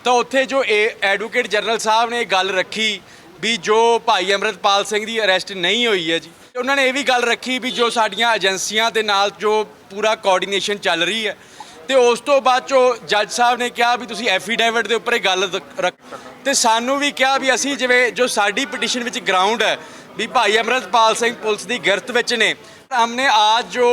ਤਾਂ ਉੱਥੇ ਜੋ ਐਡਵੋਕੇਟ ਜਨਰਲ ਸਾਹਿਬ ਨੇ ਗੱਲ ਰੱਖੀ ਵੀ ਜੋ ਭਾਈ ਅੰਮ੍ਰਿਤਪਾਲ ਸਿੰਘ ਦੀ ਅਰੈਸਟ ਨਹੀਂ ਹੋਈ ਹੈ ਜੀ, ਉਹਨਾਂ ਨੇ ਇਹ ਵੀ ਗੱਲ ਰੱਖੀ ਵੀ ਜੋ ਸਾਡੀਆਂ ਏਜੰਸੀਆਂ ਦੇ ਨਾਲ ਜੋ ਪੂਰਾ ਕੋਆਰਡੀਨੇਸ਼ਨ ਚੱਲ ਰਹੀ ਹੈ, ਤੇ ਉਸ ਤੋਂ ਬਾਅਦ ਚੋਂ ਜੱਜ ਸਾਹਿਬ ਨੇ ਕਿਹਾ ਵੀ ਤੁਸੀਂ ਐਫੀਡੇਵਿਟ ਦੇ ਉੱਪਰ ਇਹ ਗੱਲ ਰੱਖ, ਤੇ ਸਾਨੂੰ ਵੀ ਕਿਹਾ ਵੀ ਅਸੀਂ ਜਿਵੇਂ ਜੋ ਸਾਡੀ ਪਟੀਸ਼ਨ ਵਿੱਚ ਗਰਾਊਂਡ ਹੈ ਵੀ ਭਾਈ ਅੰਮ੍ਰਿਤਪਾਲ ਸਿੰਘ ਪੁਲਿਸ ਦੀ ਗਿਰਫਤ ਵਿੱਚ ਨੇ, हमने आज जो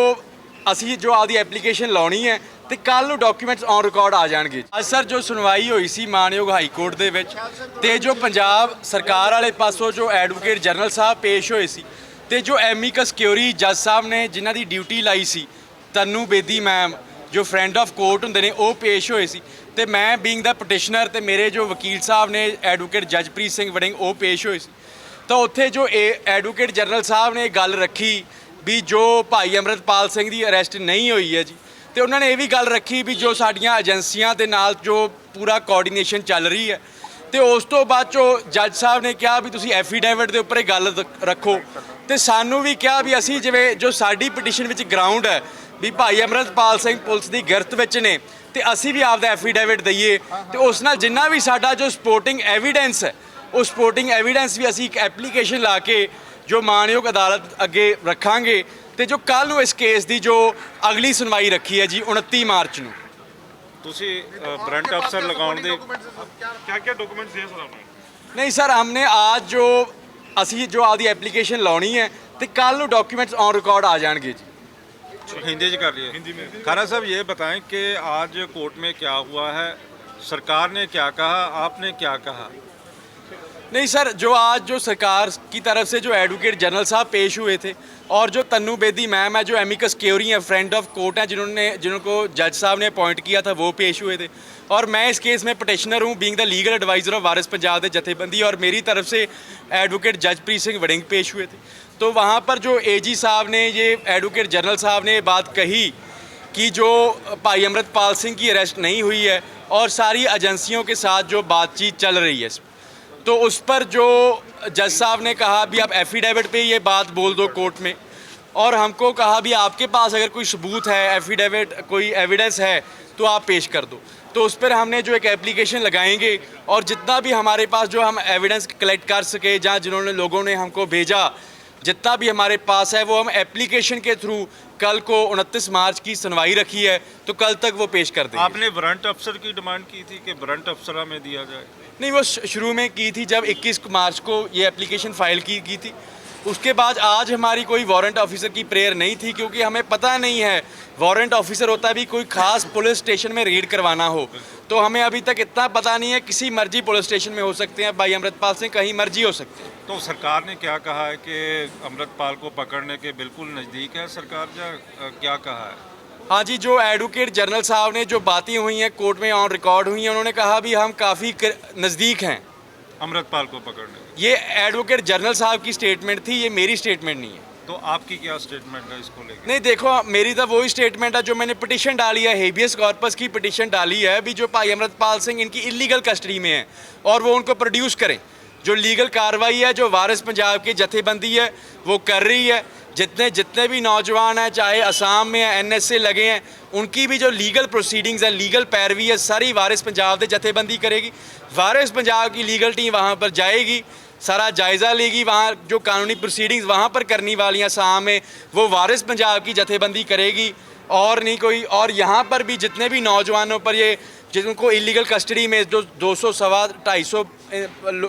ਅਸੀਂ ਜੋ ਆਪਦੀ ਐਪਲੀਕੇਸ਼ਨ ਲਾਉਣੀ ਹੈ ਤੇ ਕੱਲ ਨੂੰ ਡਾਕੂਮੈਂਟਸ ਔਨ ਰਿਕਾਰਡ ਆ ਜਾਣਗੇ। ਅੱਜ ਸਰ ਜੋ ਸੁਣਵਾਈ ਹੋਈ ਸੀ ਮਾਨਯੋਗ ਹਾਈ ਕੋਰਟ ਦੇ ਵਿੱਚ, ਤੇ ਜੋ ਪੰਜਾਬ ਸਰਕਾਰ ਵਾਲੇ ਪਾਸੋਂ ਜੋ ਐਡਵੋਕੇਟ ਜਨਰਲ ਸਾਹਿਬ ਪੇਸ਼ ਹੋਏ ਸੀ, ਤੇ ਜੋ ਐਮਿਕਸ ਕਿਊਰੀ ਜੱਜ ਸਾਹਿਬ ਨੇ ਜਿਨ੍ਹਾਂ ਦੀ ਡਿਊਟੀ ਲਾਈ ਸੀ, ਤਨੂ ਬੇਦੀ ਮੈਮ ਜੋ ਫਰੈਂਡ ਆਫ ਕੋਰਟ ਹੁੰਦੇ ਨੇ, ਉਹ ਪੇਸ਼ ਹੋਏ ਸੀ, ਤੇ ਮੈਂ ਬੀਇੰਗ ਦਾ ਪਟੀਸ਼ਨਰ ਤੇ ਮੇਰੇ ਜੋ ਵਕੀਲ ਸਾਹਿਬ ਨੇ ਐਡਵੋਕੇਟ ਜਜਪ੍ਰੀਤ ਸਿੰਘ ਵੜਿੰਗ, ਉਹ ਪੇਸ਼ ਹੋਏ ਸੀ। ਤਾਂ ਉੱਥੇ ਜੋ ਐਡਵੋਕੇਟ ਜਨਰਲ ਸਾਹਿਬ ਨੇ ਗੱਲ ਰੱਖੀ ਵੀ ਜੋ ਭਾਈ ਅੰਮ੍ਰਿਤਪਾਲ ਸਿੰਘ ਦੀ ਅਰੈਸਟ ਨਹੀਂ ਹੋਈ ਹੈ ਜੀ, ਤੇ ਉਹਨਾਂ ਨੇ ਇਹ ਵੀ ਗੱਲ ਰੱਖੀ ਵੀ ਜੋ ਸਾਡੀਆਂ ਏਜੰਸੀਆਂ ਦੇ ਨਾਲ ਜੋ ਪੂਰਾ ਕੋਆਰਡੀਨੇਸ਼ਨ ਚੱਲ ਰਹੀ ਹੈ, ਤੇ ਉਸ ਤੋਂ ਬਾਅਦ ਚੋਂ ਜੱਜ ਸਾਹਿਬ ਨੇ ਕਿਹਾ ਵੀ ਤੁਸੀਂ ਐਫੀਡੇਵਿਟ ਦੇ ਉੱਪਰ ਇਹ ਗੱਲ ਰੱਖੋ, ਤੇ ਸਾਨੂੰ ਵੀ ਕਿਹਾ ਵੀ ਅਸੀਂ ਜਿਵੇਂ ਜੋ ਸਾਡੀ ਪਟੀਸ਼ਨ ਵਿੱਚ ਗਰਾਊਂਡ ਹੈ ਵੀ ਭਾਈ ਅੰਮ੍ਰਿਤਪਾਲ ਸਿੰਘ ਪੁਲਿਸ ਦੀ ਗਿਰਫਤ ਵਿੱਚ ਨੇ, ਤੇ ਅਸੀਂ ਵੀ ਆਪਦਾ ਐਫੀਡੇਵਿਟ ਦਈਏ, ਤੇ ਉਸ ਨਾਲ ਜਿੰਨਾ ਵੀ ਸਾਡਾ ਜੋ ਸਪੋਰਟਿੰਗ ਐਵੀਡੈਂਸ ਹੈ, ਉਹ ਸਪੋਰਟਿੰਗ ਐਵੀਡੈਂਸ ਵੀ ਅਸੀਂ ਇੱਕ ਐਪਲੀਕੇਸ਼ਨ ਲਾ ਕੇ ਜੋ ਮਾਨਯੋਗ ਅਦਾਲਤ ਅੱਗੇ ਰੱਖਾਂਗੇ, ਤੇ ਜੋ ਕੱਲ ਨੂੰ ਇਸ ਕੇਸ ਦੀ ਜੋ ਅਗਲੀ ਸੁਣਵਾਈ ਰੱਖੀ ਹੈ ਜੀ 29 ਮਾਰਚ ਨੂੰ। ਤੁਸੀਂ ਵਾਰੰਟ ਅਫਸਰ लगाਉਣ ਦੇ क्या डॉक्यूमेंट्स दिए सर आपने? नहीं सर, हमने आज जो ਅਸੀਂ ਜੋ ਆਪਦੀ ਐਪਲੀਕੇਸ਼ਨ ਲਾਉਣੀ ਹੈ ਤੇ ਕੱਲ ਨੂੰ ਡਾਕੂਮੈਂਟਸ ਔਨ ਰਿਕਾਰਡ ਆ ਜਾਣਗੇ ਜੀ। हिंदी कर लिए हिंदी में। खारा साहब ये बताएं कि आज कोर्ट में क्या हुआ है, सरकार ने क्या कहा, आपने क्या कहा? नहीं सर, जो आज जो सरकार की तरफ से जो एडवोकेट जनरल साहब पेश हुए थे, और जो तन्नू बेदी मैम है जो एमिकस क्यूरी है, फ्रेंड ऑफ कोर्ट हैं, जिनको जज साहब ने अपॉइंट किया था, वो पेश हुए थे, और मैं इस केस में पटिशनर हूँ being the legal adviser of Waris Punjab के जथेबंदी, और मेरी तरफ से एडवोकेट जजप्रीत सिंह वड़िंग पेश हुए थे। तो वहाँ पर जो एजी साहब ने ये एडवोकेट जनरल साहब ने ये बात कही कि जो भाई अमृतपाल सिंह की अरेस्ट नहीं हुई है और सारी एजेंसियों के साथ जो बातचीत चल रही है, तो उस पर जो जज साहब ने कहा भी आप एफिडेविट पे ये बात बोल दो कोर्ट में, और हमको कहा भी आपके पास अगर कोई सबूत है, एफिडेविट कोई एविडेंस है तो आप पेश कर दो। तो उस पर हमने जो एक एप्लीकेशन लगाएंगे, और जितना भी हमारे पास जो हम एविडेंस कलेक्ट कर सके, जहाँ जिन्होंने लोगों ने हमको भेजा, जितना भी हमारे पास है, वो हम एप्लीकेशन के थ्रू कल को 29 मार्च की सुनवाई रखी है, तो कल तक वो पेश कर देंगे। आपने वारंट अफसर की डिमांड की थी कि वारंट अफसर हमें दिया जाए? नहीं, वो शुरू में की थी जब 21 मार्च को ये एप्लीकेशन फ़ाइल की थी। उसके बाद आज हमारी कोई वारंट ऑफिसर की प्रेयर नहीं थी, क्योंकि हमें पता नहीं है वारंट ऑफिसर होता भी कोई ख़ास पुलिस स्टेशन में रेड करवाना हो, तो हमें अभी तक इतना पता नहीं है, किसी मर्जी पुलिस स्टेशन में हो सकते हैं भाई अमृतपाल सिंह, कहीं मर्जी हो सकते हैं। तो सरकार ने क्या कहा है कि अमृतपाल को पकड़ने के बिल्कुल नज़दीक है सरकार, या क्या कहा है? हाँ जी, जो एडवोकेट जनरल साहब ने जो बातें हुई हैं कोर्ट में ऑन रिकॉर्ड हुई हैं, उन्होंने कहा भी हम काफ़ी नज़दीक हैं अमृतपाल को पकड़ने। ये एडवोकेट जनरल साहब की स्टेटमेंट थी, ये मेरी स्टेटमेंट नहीं है। तो आपकी क्या स्टेटमेंट है इसको लेकर? नहीं देखो, मेरी तो वही स्टेटमेंट है जो मैंने पिटीशन डाली है, हेबियस कॉर्पस की पिटीशन डाली है भी, जो भाई अमृतपाल सिंह इनकी इलीगल कस्टडी में है, और वो उनको प्रोड्यूस करें। जो लीगल कार्रवाई है जो वारिस पंजाब की जथेबंदी है वो कर रही है, जितने भी नौजवान हैं, चाहे असम में है, NSA लगे हैं, उनकी भी जो लीगल प्रोसीडिंग्स है, लीगल पैरवी है, सारी वारिस पंजाब की जथेबंदी करेगी। वारिस पंजाब की लीगल टीम वहाँ पर जाएगी, सारा जायज़ा लेगी, वहाँ जो कानूनी प्रोसीडिंग्स वहाँ पर करनी वाली हैं असम में, वो वारिस पंजाब की जथेबंदी करेगी, और नहीं कोई। और यहाँ पर भी जितने भी नौजवानों पर ये जिनको इलीगल कस्टडी में जो 200 सवा 250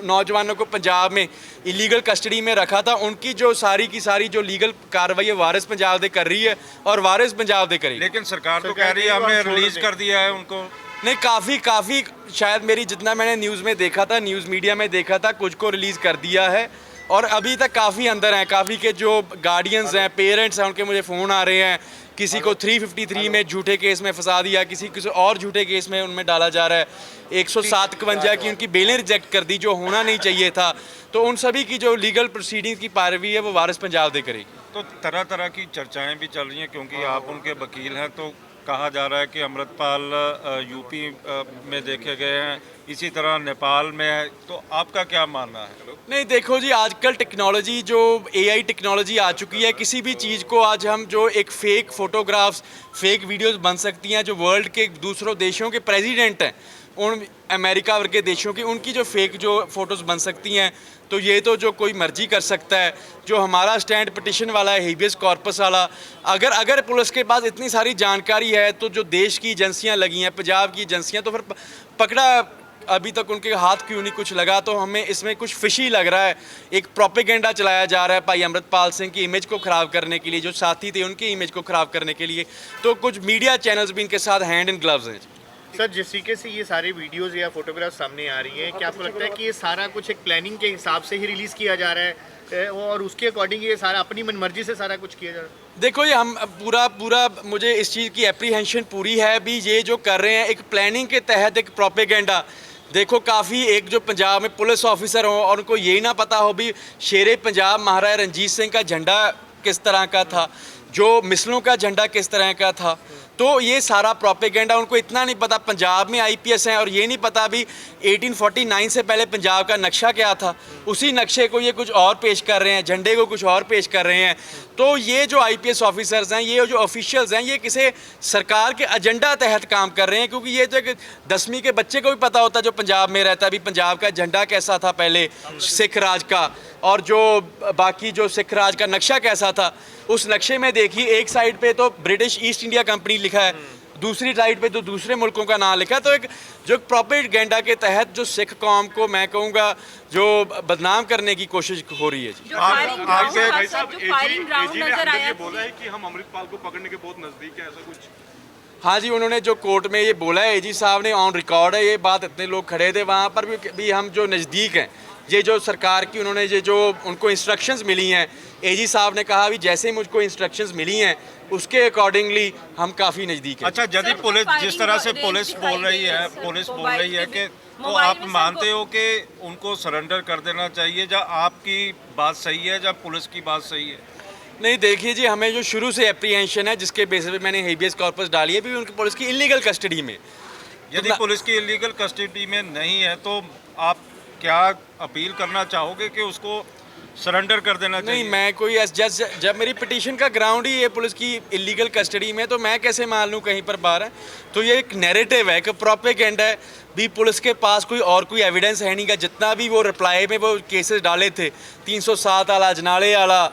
नौजवानों को पंजाब में इलीगल कस्टडी में रखा था, उनकी जो सारी की सारी जो लीगल कार्रवाई है वारिस पंजाब दे कर रही है, और वारिस पंजाब दे करेगी। लेकिन सरकार तो कह रही है हमने रिलीज कर दिया है उनको। नहीं, काफ़ी शायद मेरी जितना मैंने न्यूज़ में देखा था, न्यूज़ मीडिया में देखा था, कुछ को रिलीज़ कर दिया है, और अभी तक काफ़ी अंदर हैं। काफ़ी के जो गार्डियंस हैं, पेरेंट्स हैं, उनके मुझे फ़ोन आ रहे हैं, किसी को 353 में झूठे केस में फंसा दिया, किसी और झूठे केस में उनमें डाला जा रहा है, 107 की उनकी बेलें रिजेक्ट कर दी जो होना नहीं चाहिए था। तो उन सभी की जो लीगल प्रोसीडिंग्स की पैरवी है वो वारिस पंजाब दे करेगी। तो तरह तरह की चर्चाएं भी चल रही हैं, क्योंकि आप उनके वकील हैं, तो कहा जा रहा है कि अमृतपाल यूपी में देखे गए हैं, इसी तरह नेपाल में है, तो आपका क्या मानना है? नहीं देखो जी, आजकल टेक्नोलॉजी जो AI टेक्नोलॉजी आ चुकी है, किसी भी चीज़ को आज हम जो एक फ़ेक फ़ोटोग्राफ्स, फेक वीडियोस बन सकती हैं, जो वर्ल्ड के दूसरों देशों के प्रेसिडेंट हैं उन अमेरिका वर्गे देशों की, उनकी जो फेक जो फ़ोटोज़ बन सकती हैं, तो ये तो जो कोई मर्जी कर सकता है। जो हमारा स्टैंड पिटिशन वाला है, हेबियस कॉर्पस वाला, अगर पुलिस के पास इतनी सारी जानकारी है तो जो देश की एजेंसियां लगी हैं, पंजाब की एजेंसियां, तो फिर पकड़ा अभी तक उनके हाथ क्यों नहीं कुछ लगा? तो हमें इसमें कुछ फिशी लग रहा है। एक प्रोपेगेंडा चलाया जा रहा है भाई अमृतपाल सिंह की इमेज को ख़राब करने के लिए, जो साथी थे उनकी इमेज को ख़राब करने के लिए। तो कुछ मीडिया चैनल्स भी इनके साथ हैंड इन ग्लव्स हैं। सर, जिस तरीके से ये सारी वीडियोस या फोटोग्राफ सामने आ रही हैं, क्या आपको लगता है कि ये सारा कुछ एक प्लानिंग के हिसाब से ही रिलीज़ किया जा रहा है और उसके अकॉर्डिंग ये सारा अपनी मनमर्जी से सारा कुछ किया जा रहा है? देखो, ये हम पूरा मुझे इस चीज़ की एप्रीहेंशन पूरी है भी, ये जो कर रहे हैं एक प्लानिंग के तहत एक प्रोपेगेंडा। देखो, काफ़ी एक जो पंजाब में पुलिस ऑफिसर हो और उनको यही ना पता हो भी शेरे पंजाब महाराजा रंजीत सिंह का झंडा किस तरह का था, जो मिसलों का झंडा किस तरह का था। तो ये सारा प्रोपेगेंडा, उनको इतना नहीं पता पंजाब में आईपीएस हैं और ये नहीं पता भी 1849 से पहले पंजाब का नक्शा क्या था। उसी नक्शे को ये कुछ और पेश कर रहे हैं, झंडे को कुछ और पेश कर रहे हैं। तो ये जो आईपीएस ऑफिसर्स हैं, ये जो ऑफिशियल्स हैं, ये किसी सरकार के एजेंडा तहत काम कर रहे हैं। क्योंकि ये तो एक 10वीं के बच्चे को भी पता होता है जो पंजाब में रहता है भी पंजाब का झंडा कैसा था पहले सिख राज का, और जो बाकी जो सिख राज का नक्शा कैसा था। उस नक्शे में देखिए, एक साइड पे तो ब्रिटिश ईस्ट इंडिया कंपनी लिखा है, दूसरी साइड पे तो दूसरे मुल्कों का नाम लिखा है। तो एक जो प्रोपेगेंडा के तहत जो सिख कौम को मैं कहूँगा जो बदनाम करने की कोशिश हो रही है। जी, बोला है कि हम अमृतपाल को पकड़ने के बहुत नजदीक है, ऐसा कुछ? हाँ जी, उन्होंने जो कोर्ट में ये बोला है, एजी साहब ने, ऑन रिकॉर्ड है ये बात, इतने लोग खड़े थे वहाँ पर भी हम जो नज़दीक हैं। ये जो सरकार की उन्होंने ये जो उनको इंस्ट्रक्शंस मिली हैं, एजी साहब ने कहा भी जैसे मुझको इंस्ट्रक्शंस मिली हैं उसके अकॉर्डिंगली हम काफ़ी नज़दीक हैं। अच्छा, यदि पुलिस जिस तरह से पुलिस बोल रही है कि तो आप मानते हो कि उनको सरेंडर कर देना चाहिए, या आपकी बात सही है या पुलिस की बात सही है? नहीं, देखिए जी, हमें जो शुरू से एप्रीहेंशन है जिसके बेसिस पे मैंने हेबियस कॉर्पस डाली है भी उनकी पुलिस की इलीगल कस्टडी में। यदि पुलिस की इलीगल कस्टडी में नहीं है तो आप क्या अपील करना चाहोगे कि उसको सरेंडर कर देना चाहिए? नहीं, मैं कोई जब मेरी पिटीशन का ग्राउंड ही है पुलिस की इलीगल कस्टडी में, तो मैं कैसे मान लूँ कहीं पर बाहर है? तो ये एक नैरेटिव है, एक प्रोपेगेंडा है भी। पुलिस के पास कोई एविडेंस है नहीं का। जितना भी वो रिप्लाई में वो केसेस डाले थे, 307 वाला, अजनाले वाला,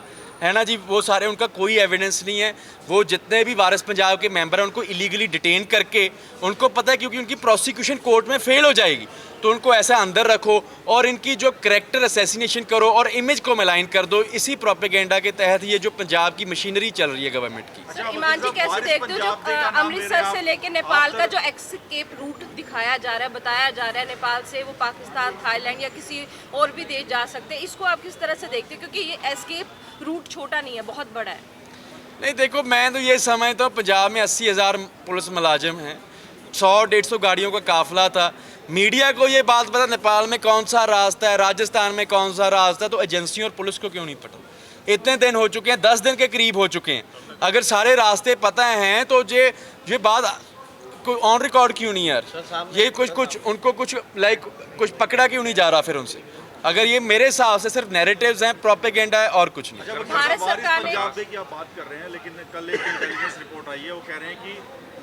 है ना जी, वो सारे उनका कोई एविडेंस नहीं है। वो जितने भी वारिस पंजाब के मेंबर हैं उनको इलीगली डिटेन करके, उनको पता है क्योंकि उनकी प्रोसिक्यूशन कोर्ट में फेल हो जाएगी, तो उनको ऐसा अंदर रखो और इनकी जो करैक्टर असैसिनेशन करो और इमेज को मिलाइन कर दो। इसी प्रोपेगेंडा के तहत ये जो पंजाब की मशीनरी चल रही है गवर्नमेंट की। ईमान जी, कैसे देखते हो जो अमृतसर से लेके नेपाल का जो एस्केप रूट दिखाया जा रहा है, बताया जा रहा है, नेपाल से वो पाकिस्तान, थाईलैंड या किसी और भी देश जा सकते हैं, इसको आप किस तरह से देखते हो? क्योंकि ये एस्केप रूट छोटा नहीं है, बहुत बड़ा है। नहीं, देखो, मैं तो ये समझता हूँ पंजाब में 80,000 पुलिस मुलाजिम हैं, 100-150 गाड़ियों का काफिला था। मीडिया को ये बात पता नेपाल में कौन सा रास्ता है, राजस्थान में कौन सा रास्ता है, तो एजेंसियों और पुलिस को क्यों नहीं पता? इतने दिन हो चुके हैं, 10 दिन के करीब हो चुके हैं। अगर सारे रास्ते पता हैं तो ये बात कोई ऑन रिकॉर्ड क्यों नहीं है यार? ये कुछ उनको कुछ पकड़ा क्यों नहीं जा रहा फिर उनसे? अगर ये मेरे हिसाब से सिर्फ नैरेटिव्स हैं, प्रोपेगेंडा है और कुछ नहीं। भारत सरकार ने पंजाब की आप बात कर रहे हैं, लेकिन कल एक इंटेलिजेंस रिपोर्ट आई है, वो कह रहे हैं कि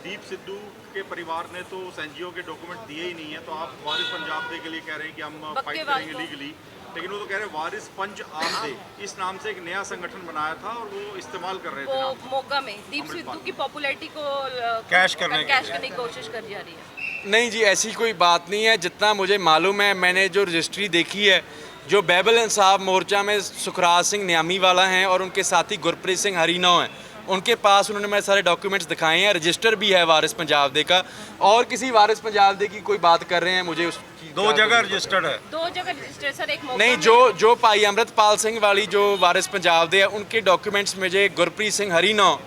दीप सिद्धू के परिवार ने तो उस एनजीओ के डॉक्यूमेंट दिए ही नहीं है, तो आप वारिस पंजाब डे के लिए कह रहे हैं कि हम फाइट करेंगे लीगली, लेकिन वो तो कह रहे हैं वारिस पंच आम डे, इस नाम से एक नया संगठन बनाया था और वो इस्तेमाल कर रहे थे वो नाम। मौका में दीप सिद्धू की पॉपुलैरिटी को कैश करने की कोशिश कर जा रही है। नहीं जी, ऐसी कोई बात नहीं है। जितना मुझे मालूम है, मैंने जो रजिस्ट्री देखी है, जो बैबल इंसाफ मोर्चा में सुखराज सिंह न्यामी वाला हैं और उनके साथी गुरप्रीत सिंह हरीनौ हैं, उनके पास उन्होंने मेरे सारे डॉक्यूमेंट्स दिखाए हैं। रजिस्टर भी है वारिस पंजाब डे का, और किसी वारिस पंजाब डे की कोई बात कर रहे हैं मुझे उसकी 2 जगह रजिस्टर्ड है। 2 जगह रजिस्टर सर, एक मौका नहीं, जो भाई अमृतपाल सिंह वाली जो वारिस पंजाब डे है, उनके डॉक्यूमेंट्स मुझे गुरप्रीत सिंह हरीनौ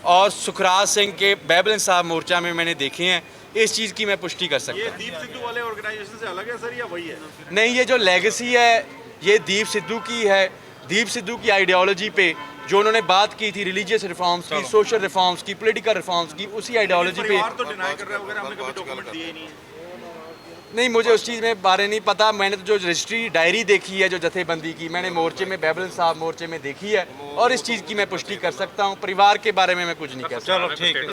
और सुखराज सिंह के बैबल इंसाफ मोर्चा में मैंने देखे हैं। इस चीज़ की मैं पुष्टि कर सकता ये हूँ। दीप सिद्धू वाले ऑर्गेनाइजेशन से अलग है सर, या वही है? नहीं, ये जो लेगेसी है ये दीप सिद्धू की है। दीप सिद्धू की आइडियोलॉजी पे जो उन्होंने बात की थी, रिलीजियस रिफॉर्म्स की, सोशल रिफॉर्म्स की, पॉलिटिकल रिफॉर्म्स की, उसी आइडियोलॉजी पे। परिवार तो डिनाई कर रहा है, हमने कभी डॉक्यूमेंट दिए ही नहीं है। नहीं, मुझे उस चीज़ में बारे नहीं पता। मैंने तो जो रजिस्ट्री डायरी देखी है जो जथेबंदी की, मैंने मोर्चे में बैबल साहब मोर्चे में देखी है और इस चीज़ की मैं पुष्टि कर सकता हूँ। परिवार के बारे में मैं कुछ नहीं कह सकता। चलो ठीक है।